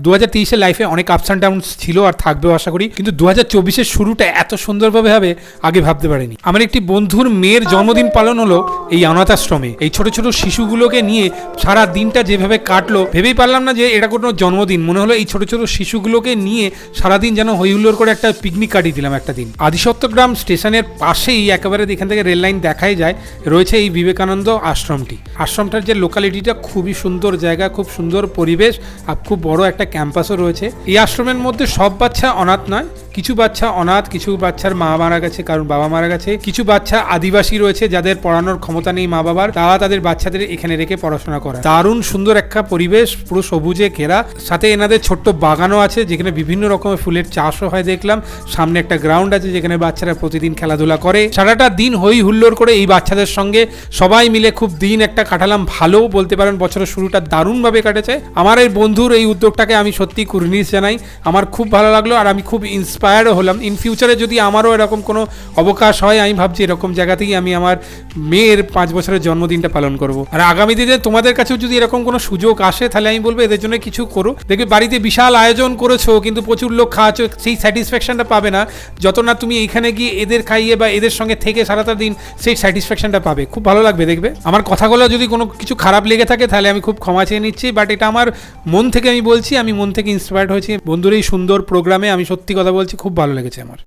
2023-এর লাইফে অনেক ups and downs ছিল আর থাকবেও আশা করি, কিন্তু 2024-এর শুরুটা এত সুন্দরভাবে হবে আগে ভাবতে পারিনি। আমার একটি বন্ধুর মেয়ের জন্মদিন পালন হলো এই অনাথ আশ্রমে। এই ছোট ছোট শিশুগুলোকে নিয়ে সারা দিনটা যেভাবে কাটলো ভেবেই পারলাম না যে এটা কোনো জন্মদিন, মনে হলো এই ছোট ছোট শিশুগুলোকে নিয়ে সারাদিন যেন হইহুল্লোড় করে একটা পিকনিক কাটিয়ে দিলাম একটা দিন। আদিসত্যগ্রাম স্টেশনের পাশেই একেবারে এখান থেকে রেল লাইন দেখাই যায় রয়েছে এই বিবেকানন্দ আশ্রমটি। আশ্রমটার যে লোকালিটিটা খুবই সুন্দর জায়গা, খুব সুন্দর পরিবেশ আর খুব বড় একটা ক্যাম্পাসও রয়েছে। এই আশ্রমের মধ্যে সব বাচ্চা অনাথ নয়, কিছু বাচ্চা অনাথ, কিছু বাচ্চার মা মারা গেছে, কারণ বাবা মারা গেছে, কিছু বাচ্চা আদিবাসী রয়েছে যাদের পড়ানোর ক্ষমতা নেই মা বাবার, তারা তাদের বাচ্চাদের এখানে রেখে পড়াশোনা করে। দারুণ সুন্দর একটা পরিবেশ, পুরো সবুজে ঘেরা, সাথে এনাদের ছোট্ট বাগানও আছে যেখানে বিভিন্ন রকমের ফুলের চাষও হয় দেখলাম। সামনে একটা গ্রাউন্ড আছে যেখানে বাচ্চারা প্রতিদিন খেলাধুলা করে। সারাটা দিন হই হুল্লোড় করে এই বাচ্চাদের সঙ্গে সবাই মিলে খুব দিন একটা কাটালাম, ভালো বলতে পারেন। বছরের শুরুটা দারুণভাবে কাটেছে। আমার এই বন্ধুর এই উদ্যোগটাকে আমি সত্যি কুর্নিশ জানাই, আমার খুব ভালো লাগলো আর আমি খুব ইন্সপায়ার্ডও হলাম। ইন ফিউচারে যদি আমারও এরকম কোনো অবকাশ হয়, আমি ভাবছি এরকম জায়গাতেই আমি আমার মেয়ের 5 বছরের জন্মদিনটা পালন করব। আর আগামী দিনে তোমাদের কাছেও যদি এরকম কোনো সুযোগ আসে তাহলে আমি বলবো এদের জন্য কিছু করো। দেখবে বাড়িতে বিশাল আয়োজন করেছো কিন্তু প্রচুর লোক খাওয়াছো, সেই স্যাটিসফ্যাকশনটা পাবে না যত না তুমি এইখানে গিয়ে এদের খাইয়ে বা এদের সঙ্গে থেকে সারাটা দিন সেই স্যাটিসফ্যাকশনটা পাবে। খুব ভালো লাগবে দেখবে। আমার কথাগুলো যদি কোনো কিছু খারাপ লেগে থাকে তাহলে আমি খুব ক্ষমা চেয়ে নিচ্ছি, বাট এটা আমার মন থেকে আমি বলছি, আমি মন থেকে ইন্সপায়ার্ড হয়েছি বন্ধুর এই সুন্দর প্রোগ্রামে। আমি সত্যি কথা বলছি, খুব ভালো লেগেছে আমার।